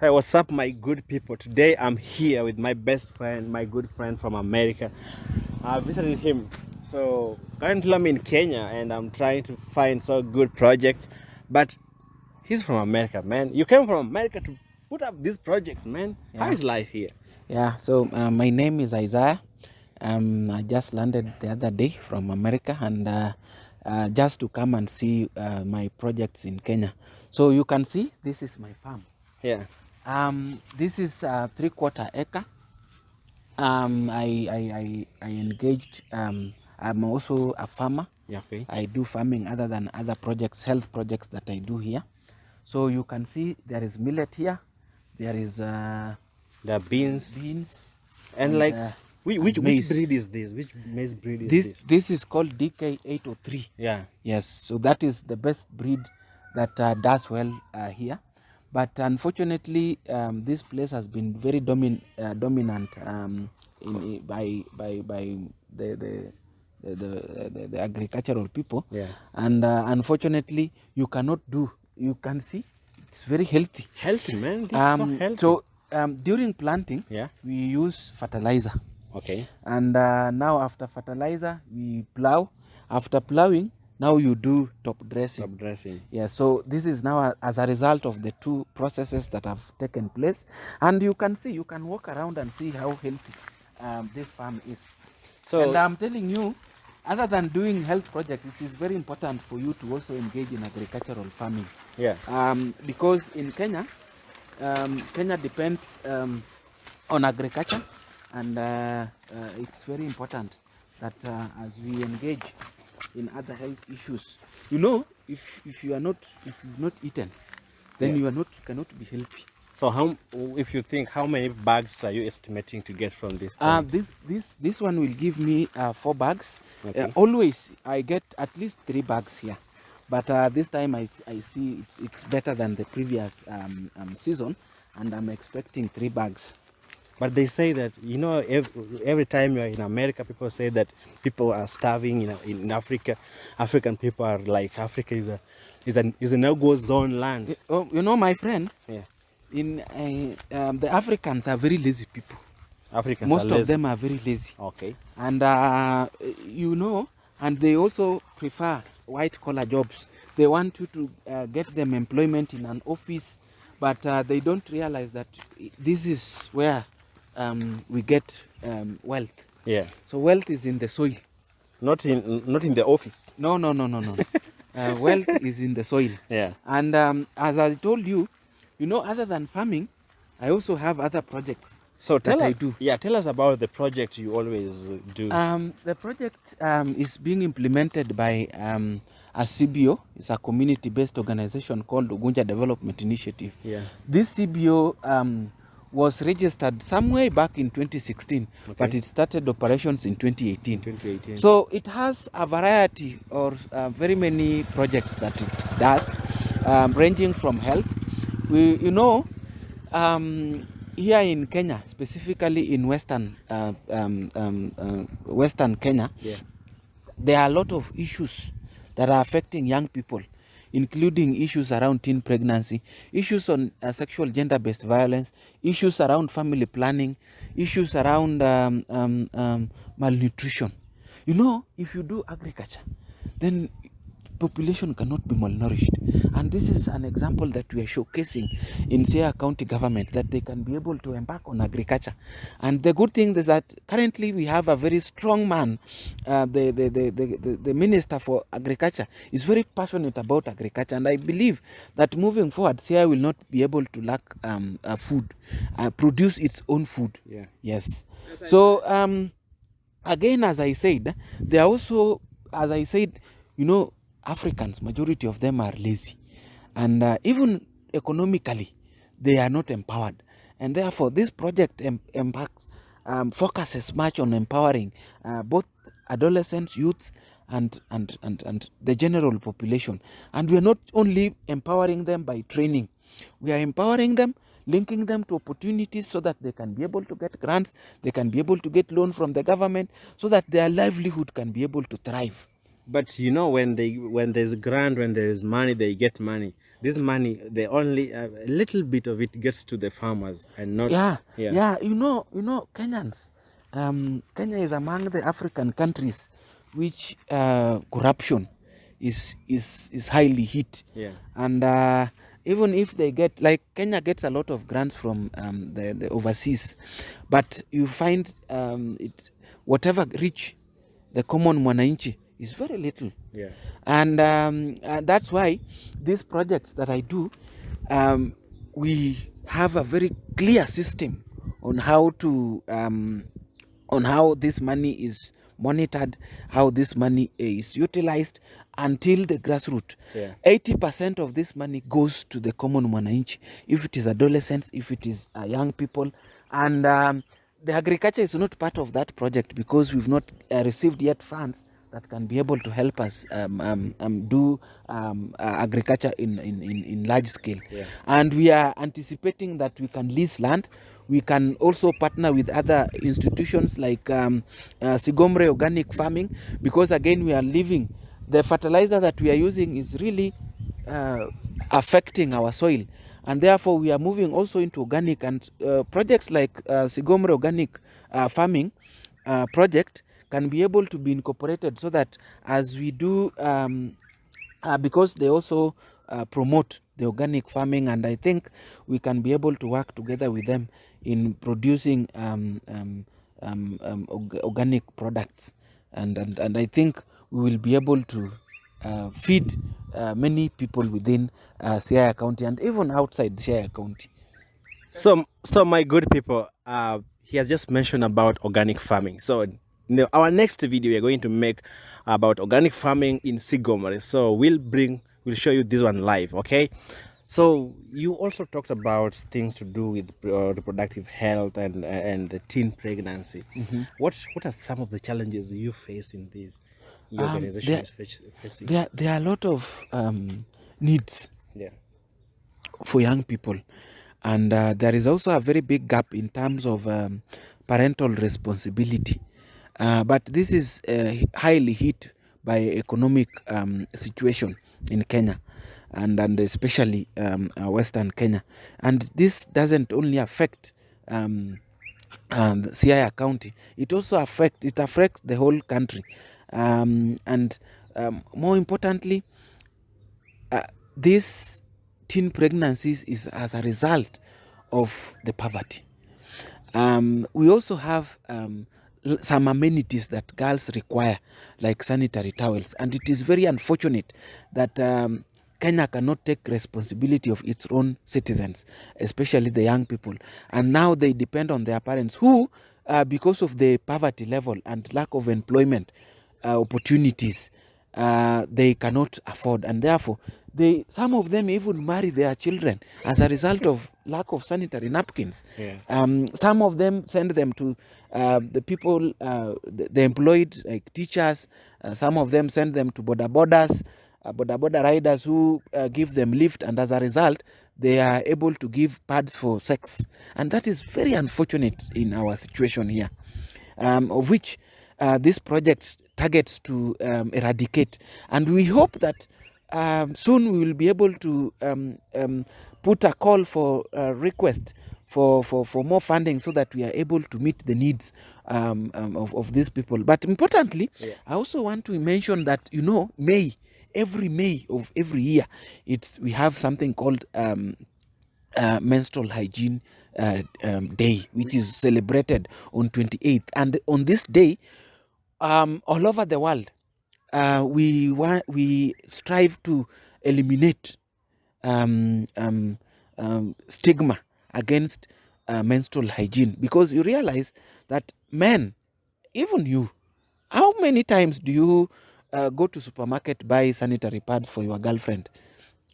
Hey, what's up, my good people? Today I'm here with my best friend, my good friend from America. I visited him. So currently I'm in Kenya and I'm trying to find so good projects. But he's from America, man. You came from America to put up these projects, man. How Yeah, is life here? yeah. So my name is Isiah. I just landed the other day from America and just to come and see my projects in Kenya. So you can see this is my farm. Yeah. This is 3/4 acre. I engaged. I'm also a farmer. Yeah, okay. I do farming other than other projects, health projects that I do here. So you can see there is millet here. There is The beans. beans And and, like uh, which and maize. breed is this? Which maize breed is This this? this is called DK803. Yeah. Yes, so that is the best breed that does well here. But unfortunately, this place has been very dominant by the agricultural people. Yeah. And unfortunately, you cannot do. You can see it's very healthy. Healthy, man. This is so healthy. So during planting, Yeah. we use fertilizer. Okay. And now after fertilizer, we plow. After plowing, now you do top dressing. Top dressing. Yeah, so this is now as a result of the two processes that have taken place. And you can see, you can walk around and see how healthy this farm is. So And I'm telling you, other than doing health projects, it is very important for you to also engage in agricultural farming. yeah. Because in Kenya, Kenya depends on agriculture, and it's very important that as we engage in other health issues, you know, if you've not eaten, then Yeah. you cannot be healthy. So if you think, how many bags are you estimating to get from this farm? This one will give me 4 bags. Okay. Always I get at least 3 bags here, but this time I see it's better than the previous season, and I'm expecting 3 bags. But they say that, you know, every time you're in America, people say that people are starving in Africa. African people are like, Africa is a no-go zone land. Oh, you know, my friend, Yeah. the Africans are very lazy people. Africans Most are of lazy. them are very lazy. Okay. And you know, and they also prefer white collar jobs. They want you to get them employment in an office, but they don't realize that this is where we get wealth. Yeah. So wealth is in the soil. Not in the office. No. Wealth is in the soil. Yeah. And as I told you, you know, other than farming, I also have other projects. So that I do. Yeah, tell us about the project you always do. The project is being implemented by a CBO. It's a community-based organization called Ugunja Development Initiative. Yeah. This CBO was registered somewhere back in 2016, but it started operations in 2018. So it has a variety or very many projects that it does, ranging from health. Here in Kenya, specifically in Western Kenya, Yeah. there are a lot of issues that are affecting young people, including issues around teen pregnancy, issues on sexual gender-based violence, issues around family planning, issues around malnutrition. You know, if you do agriculture, then population cannot be malnourished. And this is an example that we are showcasing in Isiah County government, that they can be able to embark on agriculture. And the good thing is that currently we have a very strong man. The Minister for Agriculture is very passionate about agriculture. And I believe that moving forward, Isiah will not be able to lack food, produce its own food. Yeah. Yes. So again, as I said, they are also, as I said, you know, Africans, majority of them are lazy, and even economically, they are not empowered. And therefore, this project focuses much on empowering both adolescents, youths, and the general population. And we are not only empowering them by training, we are empowering them, linking them to opportunities so that they can be able to get grants, they can be able to get loan from the government, so that their livelihood can be able to thrive. But you know, when there's grant, when there is money, they get money. This money, they only a little bit of it gets to the farmers and not. Yeah, Yeah. yeah. Kenyans. Kenya is among the African countries which corruption is highly hit. Yeah. And even if they get, like, Kenya gets a lot of grants from the overseas, but you find it, whatever reach the common mwananchi is very little. Yeah. And that's why these projects that I do, we have a very clear system on how to on how this money is monitored, how this money is utilized until the grassroots. Yeah. 80% of this money goes to the common mwananchi, if it is adolescents, if it is young people. And the agriculture is not part of that project because we've not received yet funds that can be able to help us do agriculture in large scale. Yeah. And we are anticipating that we can lease land. We can also partner with other institutions like Sigomre organic farming, because again we are living, the fertilizer that we are using is really affecting our soil, and therefore we are moving also into organic. And projects like Sigomre organic farming project can be able to be incorporated, so that as we do, because they also promote the organic farming, and I think we can be able to work together with them in producing organic products, and I think we will be able to feed many people within Isiah County and even outside Isiah County. So my good people, he has just mentioned about organic farming. So our next video we're going to make about organic farming in Sigomari. So we'll show you this one live, okay? So you also talked about things to do with reproductive health and the teen pregnancy. What are some of the challenges you face in this? Your organization there, is facing. there are a lot of needs Yeah. for young people, and there is also a very big gap in terms of parental responsibility, but this is highly hit by economic situation in Kenya, and especially Western Kenya, and this doesn't only affect Isiah County, it also affects the whole country, and more importantly, this teen pregnancies is as a result of the poverty. We also have some amenities that girls require, like sanitary towels, and it is very unfortunate that Kenya cannot take responsibility of its own citizens, especially the young people, and now they depend on their parents who, because of the poverty level and lack of employment opportunities, they cannot afford, and therefore some of them even marry their children as a result of lack of sanitary napkins. Yeah. Some of them send them to the people, the employed, like teachers. Some of them send them to boda riders who give them lift, and as a result they are able to give pads for sex, and that is very unfortunate in our situation here, of which this project targets to eradicate. And we hope that soon we will be able to put a call for request for more funding, so that we are able to meet the needs of these people. But importantly, Yeah. I also want to mention that, every May of every year, we have something called menstrual hygiene day, which is celebrated on 28th. And on this day, all over the world, we strive to eliminate stigma against menstrual hygiene, because you realize that men, even you, how many times do you go to supermarket, buy sanitary pads for your girlfriend?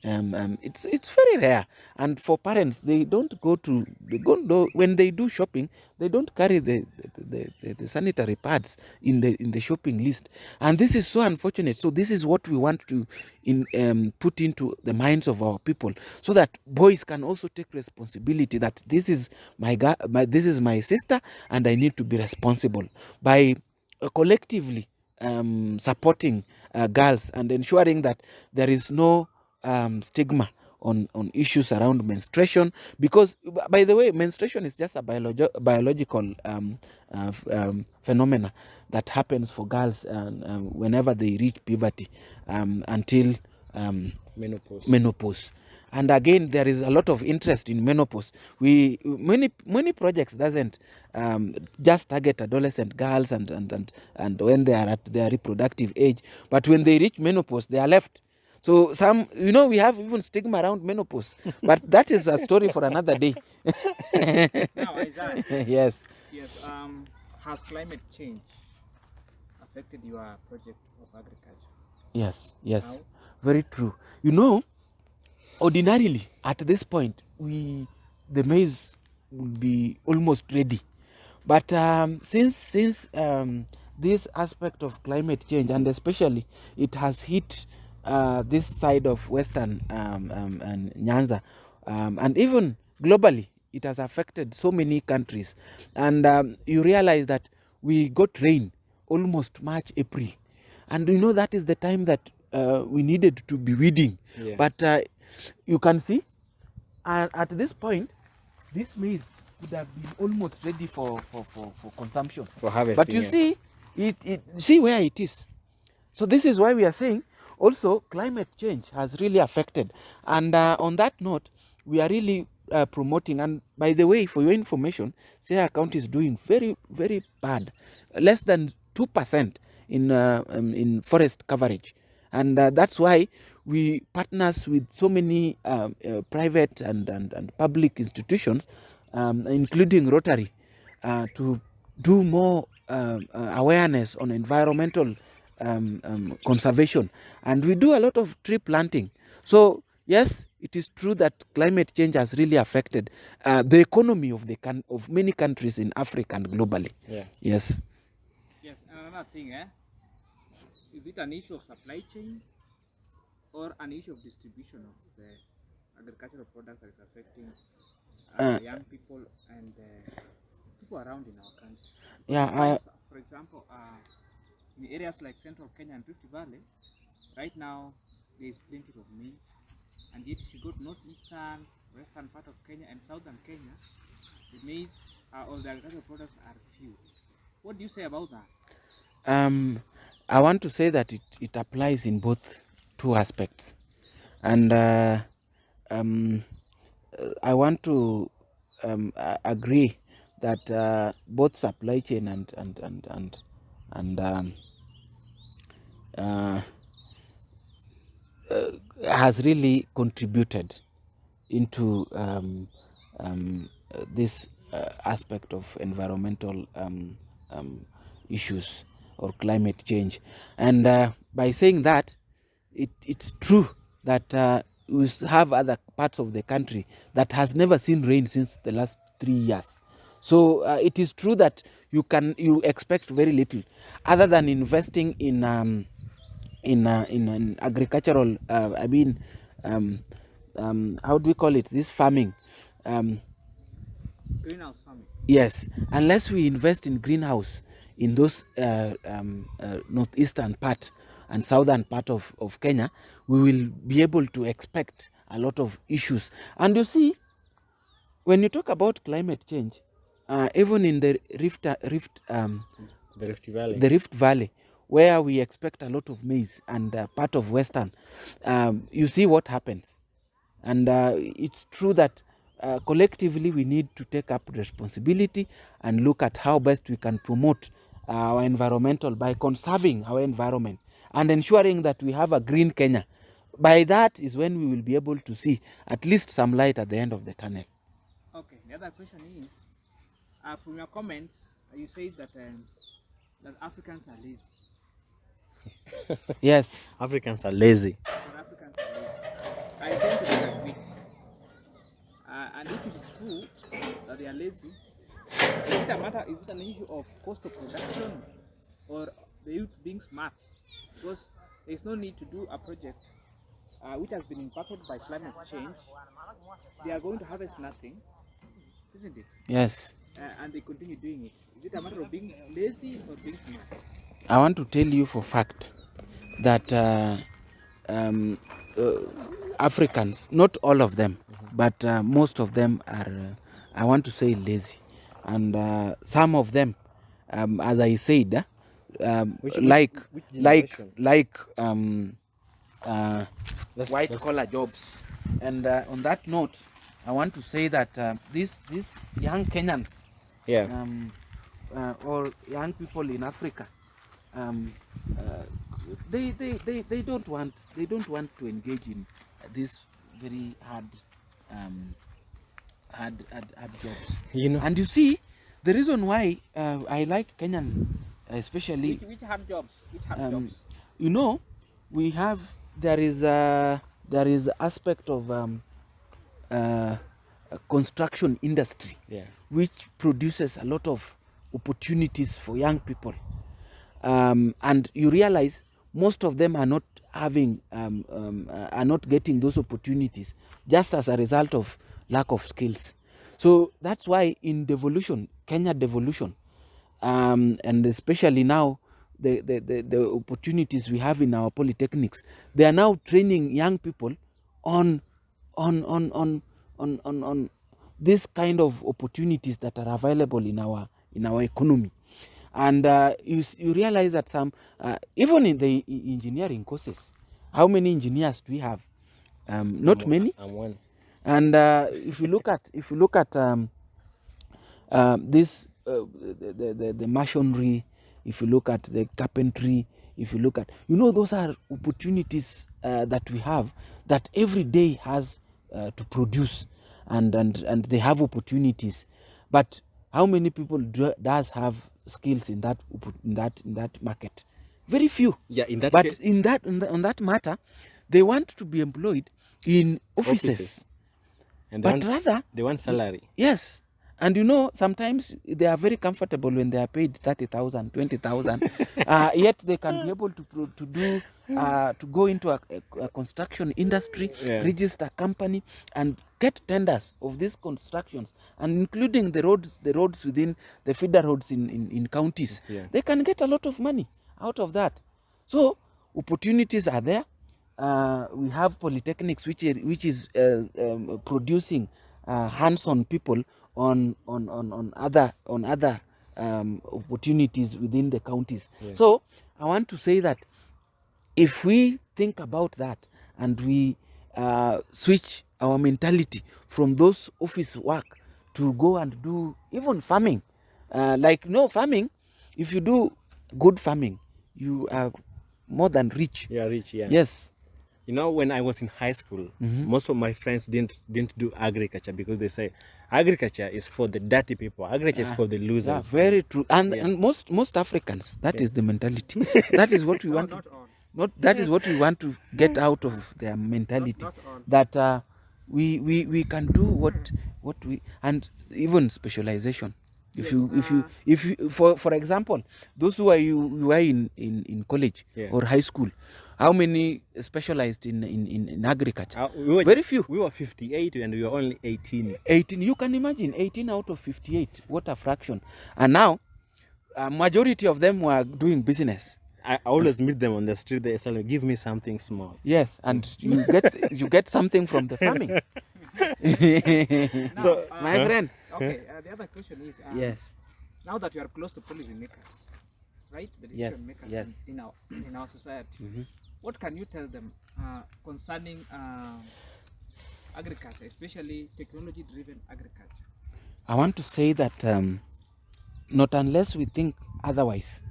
It's very rare, and for parents, when they do shopping, they don't carry the sanitary pads in the shopping list, and this is so unfortunate. So this is what we want to put into the minds of our people, so that boys can also take responsibility, that this is this is my sister, and I need to be responsible by collectively supporting girls and ensuring that there is no stigma on issues around menstruation, because by the way, menstruation is just a biological phenomena that happens for girls whenever they reach puberty until menopause. And again, there is a lot of interest in menopause. Many projects doesn't just target adolescent girls and when they are at their reproductive age, but when they reach menopause, they are left. So some, we have even stigma around menopause, but that is a story for another day. Now, Isaiah, Yes. yes, has climate change affected your project of agriculture? Yes. Yes. How? Very true. Ordinarily at this point, the maize would be almost ready, but since this aspect of climate change, and especially it has hit this side of western and Nyanza, and even globally it has affected so many countries, and you realize that we got rain almost March, April, and that is the time that we needed to be weeding. Yeah. But you can see at this point, this maize would have been almost ready for consumption. For harvesting. But you see, see where it is. So this is why we are saying also climate change has really affected. And on that note, we are really promoting. And by the way, for your information, Isiah County is doing very, very bad, less than 2% in forest coverage. And that's why we partners with so many private and public institutions, including Rotary, to do more awareness on environmental conservation, and we do a lot of tree planting. So yes, it is true that climate change has really affected the economy of many countries in Africa and globally. Yeah. Yes. Yes, and another thing, is it an issue of supply chain or an issue of distribution of the agricultural products that is affecting young people and people around in our country? Yeah. For example, in areas like central Kenya and Rift Valley, right now there is plenty of maize, and yet if you go to northeastern, western part of Kenya and southern Kenya, the maize or the agricultural products are few. What do you say about that? I want to say that it applies in both two aspects, and I want to agree that both supply chain and uh, has really contributed into this aspect of environmental issues or climate change. And by saying that, it's true that we have other parts of the country that has never seen rain since the last 3 years. So it is true that you expect very little other than investing in an agricultural how do we call it, this farming, Greenhouse farming. yes, unless we invest in greenhouse in those northeastern part and southern part of Kenya, we will be able to expect a lot of issues. And you see, when you talk about climate change, even in the The Rift Valley. the Rift Valley, where we expect a lot of maize, and part of Western, you see what happens. And it's true that collectively we need to take up responsibility and look at how best we can promote our environmental by conserving our environment and ensuring that we have a green Kenya. By that is when we will be able to see at least some light at the end of the tunnel. Okay, the other question is, from your comments, you say that that Africans are lazy. Yes. Africans are lazy. That Africans are lazy. I tend to disagree. And if it is true that they are lazy, is it a matter? Is it an issue of cost of production, or the youth being smart? Because there is no need to do a project which has been impacted by climate change. They are going to harvest nothing, isn't it? Yes. And they continue doing it. Is it a matter of being lazy or being smart? I want to tell you for fact that um, uh, Africans, not all of them, but most of them are, I want to say, lazy. And some of them, as I said, Which generation? like Let's, white let's, collar jobs. And on that note, I want to say that these young Kenyans yeah. or young people in Africa, um, uh, they don't want to engage in this very um, hard jobs. You know. And you see, the reason why I like Kenyan, especially, Which hard jobs? Which hard jobs? you know, we have there is aspect of construction industry, Yeah. which produces a lot of opportunities for young people. And you realize most of them are not having are not getting those opportunities just as a result of lack of skills. So that's why in devolution, Kenya devolution, and especially now the opportunities we have in our polytechnics, they are now training young people on on on on on this kind of opportunities that are available in our economy. And you realize that some even in the engineering courses, how many engineers do we have? Not many. I'm one. And if you look at this the masonry, if you look at the carpentry, if you look at, those are opportunities that we have, that every day has to produce, and they have opportunities. But how many people does have skills in that market? Very few. Yeah, in that But case, on that matter, they want to be employed in offices. and But rather, they want salary. yes. And sometimes they are very comfortable when they are paid 30,000, 20,000. Yet they can be able to go into a construction industry, Yeah. register a company, and get tenders of these constructions, and including the roads within the feeder roads in counties. Yeah. They can get a lot of money out of that. So opportunities are there. We have polytechnics, which is producing hands-on people on other opportunities within the counties. Yeah. So I want to say that if we think about that, and we switch our mentality from those office work to go and do even farming, farming, if you do good farming, you are more than rich. Yeah, rich. Yeah. Yes. When I was in high school, most of my friends didn't do agriculture because they say agriculture is for the dirty people. Agriculture is for the losers. Yeah, very true. And Yeah. and most Africans, that is the mentality. That is what we want. Not all. That is what we want to get out of their mentality. Not all. That we can do what we, and even specialization. If you for example, those who are you are in college, Yeah. or high school, how many specialized in agriculture? We were Very few. We were 58 and we were only 18. 18. You can imagine 18 out of 58. What a fraction! And now, a majority of them were doing business. I always meet them on the street. They tell me, "Give me something small." Yes, and you get something from the farming. So, my friend. Okay, the other question is, Yes. now that you are close to policy makers, right? The Yes, decision makers yes. in our society, what can you tell them concerning agriculture, especially technology-driven agriculture? I want to say that not unless we think otherwise,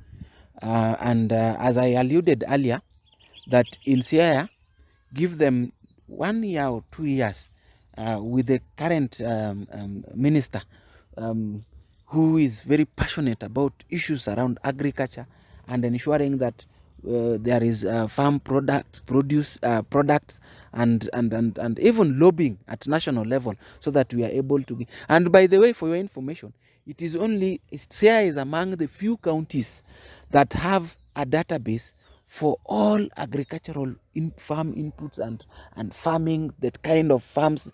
and as I alluded earlier, that in Isiah, give them 1 year or 2 years with the current minister, who is very passionate about issues around agriculture, and ensuring that there is farm products, and even lobbying at national level, so that we are able to. And by the way, for your information, Isiah is among the few counties that have a database for all agricultural farm inputs and farming, that kind of farms,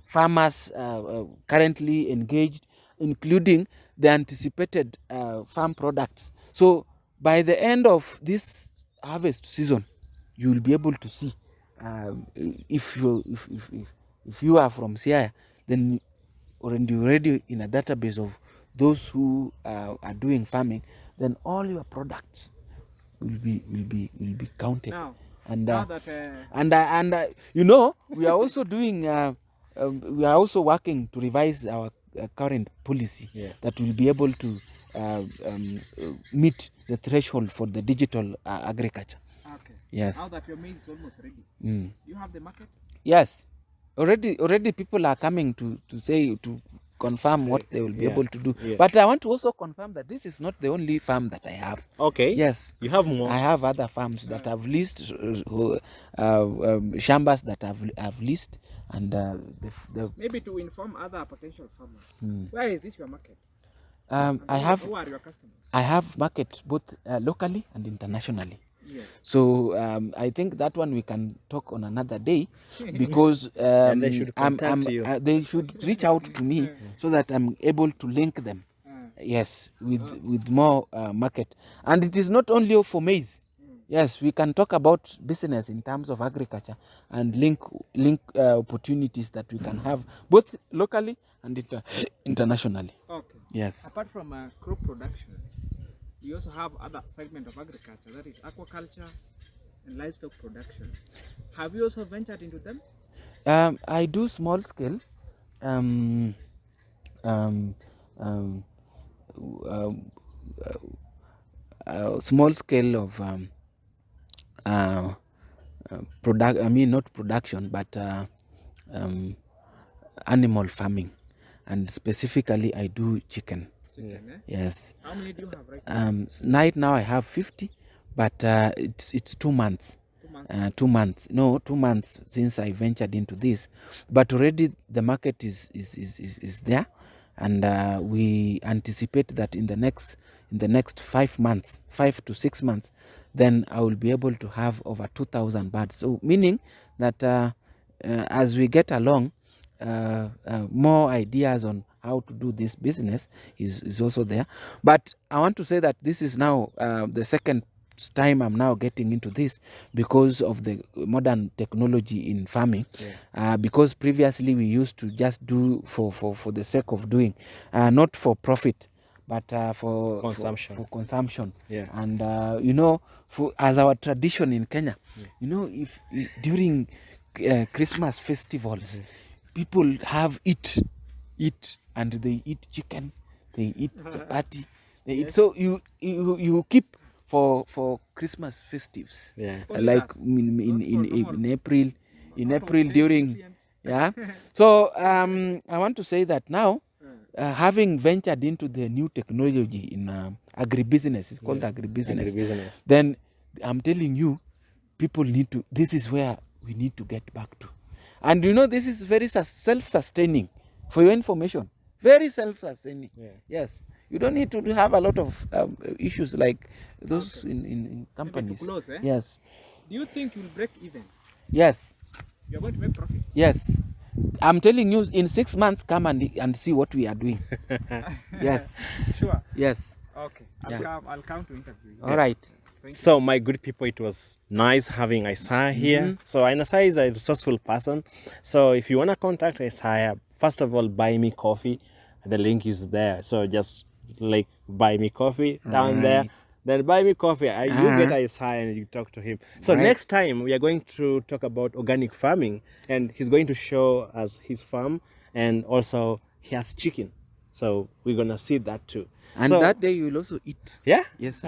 farmers currently engaged, including the anticipated farm products. So by the end of this harvest season, you will be able to see if you are from Siaya, then already in a database of those who are doing farming, then all your products will be counted. Now, And now that you know, we are also doing we are also working to revise our current policy that will be able to meet the threshold for the digital agriculture. okay. Yes. Now that your maize is almost ready, you have the market. Yes, already people are coming to say, to confirm what they will be able to do. But I want to also confirm that this is not the only farm that I have. Okay. Yes, You have more. I have other farms that have leased, shambas that have leased, and the Maybe to inform other potential farmers. Where is this your market? Who are your customers? I have market both locally and internationally. Yes. So I think that one we can talk on another day, because they should contact you. they should reach out to me so that I'm able to link them. Yes, with more market. And it is not only for maize. Yes, we can talk about business in terms of agriculture and link opportunities that we can have both locally and internationally. Okay. Yes. Apart from crop production, we also have other segment of agriculture, that is aquaculture and livestock production. Have you also ventured into them? I do small scale. Small scale of not production, but animal farming, and specifically I do chicken. Chicken, eh? Yes. How many do you have right now? Right now I have 50, but it's 2 months. 2 months. 2 months. No, 2 months since I ventured into this, but already the market is there, and we anticipate that in the next 5 months, 5 to 6 months, then I will be able to have over 2,000 birds. So meaning that as we get along, more ideas on how to do this business is also there. But I want to say that this is now the second time I'm now getting into this because of the modern technology in farming. Because previously we used to just do for the sake of doing, not for profit, but for Consumption. For consumption. Yeah. And you know, as our tradition in Kenya, you know, if during Christmas festivals, people have eat, and they eat chicken, they eat chapati, they eat. So you keep for Christmas festives, like in April, during, yeah. So I want to say that now, having ventured into the new technology in agribusiness, it's called agribusiness. Then I'm telling you, people need to. This is where we need to get back to. And you know, this is very self-sustaining. For your information, very self-sustaining. Yes, you don't need to have a lot of issues like those in companies. To close, eh? Yes. Do you think you'll break even? Yes. You're going to make profit? Yes. I'm telling you, in 6 months, come and see what we are doing. Yes. Sure. Yes. Okay. I'll come to interview you. All right. So my good people, it was nice having Isiah here. So Isiah is a resourceful person. So if you want to contact Isiah, first of all, buy me coffee. The link is there. So just like buy me coffee down there. Then buy me coffee. You get Isiah and you talk to him. So next time we are going to talk about organic farming, and he's going to show us his farm, and also he has chicken. So we're gonna see that too. And so, that day you will also eat. Yeah? Yes.